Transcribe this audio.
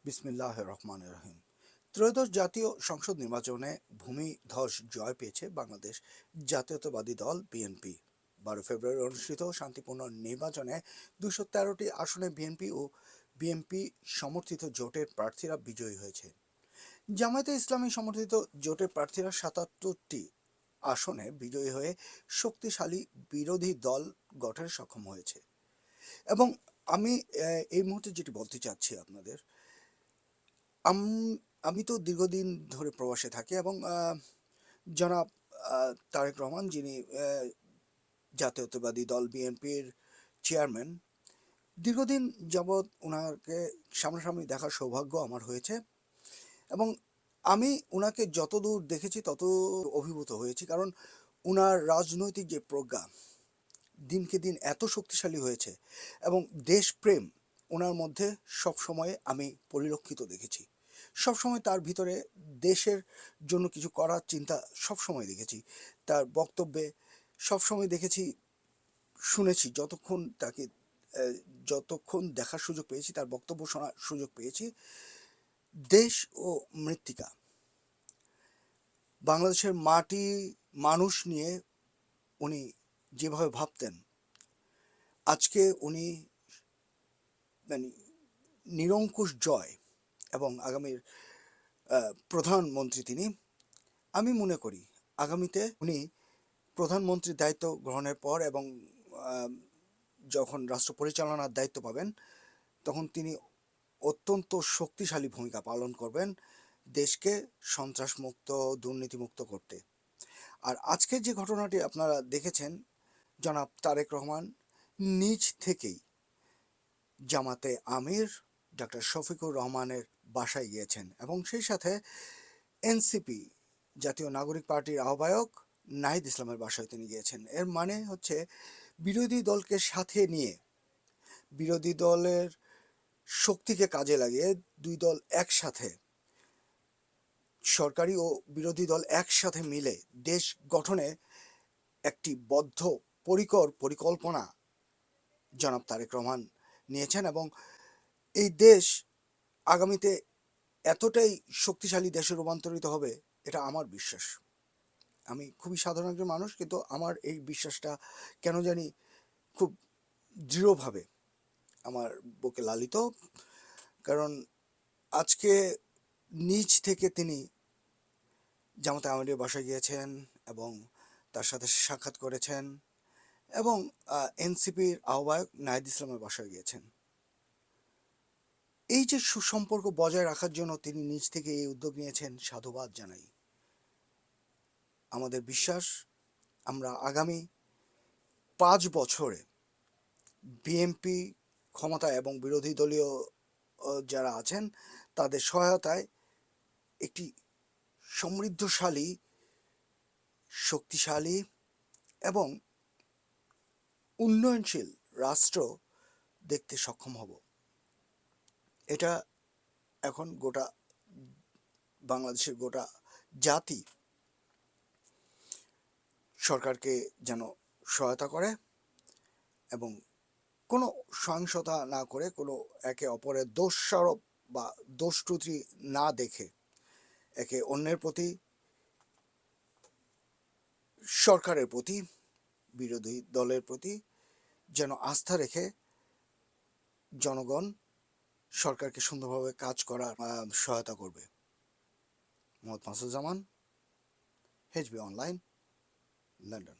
বিসমিল্লাহির রহমানির রহিম। ত্রয়োদশ জাতীয় সংসদ নির্বাচনে ভূমিধস জয় পেয়েছে বাংলাদেশ জাতীয়তাবাদী দল বিএনপি। 12 ফেব্রুয়ারি অনুষ্ঠিত শান্তিপূর্ণ নির্বাচনে 213টি আসনে বিএনপি ও বিএনপি সমর্থিত জোটের প্রার্থীরা বিজয়ী হয়েছে। জামায়াতে ইসলামী সমর্থিত জোটের প্রার্থীরা 77টি আসনে বিজয়ী হয়ে শক্তিশালী বিরোধী দল গঠনে সক্ষম হয়েছে। এবং আমি এই মুহূর্তে যেটি বলতে চাচ্ছি আপনাদের, আমি তো দীর্ঘদিন ধরে প্রবাসে থাকি এবং জনাব তারেক রহমান, যিনি জাতীয়তাবাদী দল বিএনপির চেয়ারম্যান, দীর্ঘদিন যাবৎ ওনাকে সামনাসামনি দেখার সৌভাগ্য আমার হয়েছে এবং আমি ওনাকে যতদূর দেখেছি তত অভিভূত হয়েছি। কারণ ওনার রাজনৈতিক যে প্রজ্ঞা দিনকে দিন এত শক্তিশালী হয়েছে এবং দেশপ্রেম ওনার মধ্যে সবসময় আমি পরিলক্ষিত দেখেছি। সবসময় তার ভিতরে দেশের জন্য কিছু করার চিন্তা সবসময় দেখেছি। তার বক্তব্যে সবসময় দেখেছি, শুনেছি, যতক্ষণ দেখার সুযোগ পেয়েছি, তার বক্তব্য শোনার সুযোগ পেয়েছি। দেশ ও মৃত্তিকা, বাংলাদেশের মাটি, মানুষ নিয়ে উনি যেভাবে ভাবতেন, আজকে উনি মানে নিরঙ্কুশ জয় এবং আগামীর প্রধানমন্ত্রী তিনি। আমি মনে করি আগামীতে উনি প্রধানমন্ত্রীর দায়িত্ব গ্রহণের পর এবং যখন রাষ্ট্র পরিচালনার দায়িত্ব পাবেন, তখন তিনি অত্যন্ত শক্তিশালী ভূমিকা পালন করবেন দেশকে সন্ত্রাসমুক্ত, দুর্নীতিমুক্ত করতে। আর আজকের যে ঘটনাটি আপনারা দেখেছেন, জনাব তারেক রহমান নিজ থেকেই জামাতে আমির ডক্টর শফিকুর রহমানের বাসায় গিয়েছেন এবং সেই সাথে এনসিপি জাতীয় নাগরিক পার্টির আহ্বায়ক নাহিদ ইসলামের বাসায় তিনি গিয়েছেন। এর মানে হচ্ছে বিরোধী দলকে সাথে নিয়ে, বিরোধী দলের শক্তিকে কাজে লাগিয়ে দুই দল একসাথে, সরকারি ও বিরোধী দল একসাথে মিলে দেশ গঠনে একটি বদ্ধ পরিকল্পনা জনাব তারেক রহমান নিয়েছেন এবং এই দেশ আগামীতে এতটাই শক্তিশালী দেশে রূপান্তরিত হবে, এটা আমার বিশ্বাস। আমি খুবই সাধারণ একজন মানুষ, কিন্তু আমার এই বিশ্বাসটা কেন জানি খুব দৃঢ়ভাবে আমার বুকে লালিত। কারণ আজকে নিজ থেকে তিনি জামাতে আমিরের বাসায় গিয়েছেন এবং তার সাথে সাক্ষাৎ করেছেন এবং এনসিপির আহ্বায়ক নাহিদ ইসলামের বাসায় গিয়েছেন। এই যে সুসম্পর্ক বজায় রাখার জন্য তিনি নিজ থেকে এই উদ্যোগ নিয়েছেন, সাধুবাদ জানাই। আমাদের বিশ্বাস, আমরা আগামী 5 বছরে বিএনপি ক্ষমতায় এবং বিরোধী দলীয় যারা আছেন তাদের সহায়তায় একটি সমৃদ্ধশালী, শক্তিশালী এবং উন্নয়নশীল রাষ্ট্র দেখতে সক্ষম হব। এটা এখন গোটা বাংলাদেশের গোটা জাতি সরকারকে যেন সহায়তা করে এবং কোনো সহিংসতা না করে, কোনো একে অপরের দোষারোপ বা দোষত্রুটি না দেখে, একে অন্যের প্রতি, সরকারের প্রতি, বিরোধী দলের প্রতি যেন আস্থা রেখে জনগণ সরকারকে সুন্দরভাবে কাজ করার সহায়তা করবে। মোহাম্মদ মাসুদ জামান, HB অনলাইন, লন্ডন।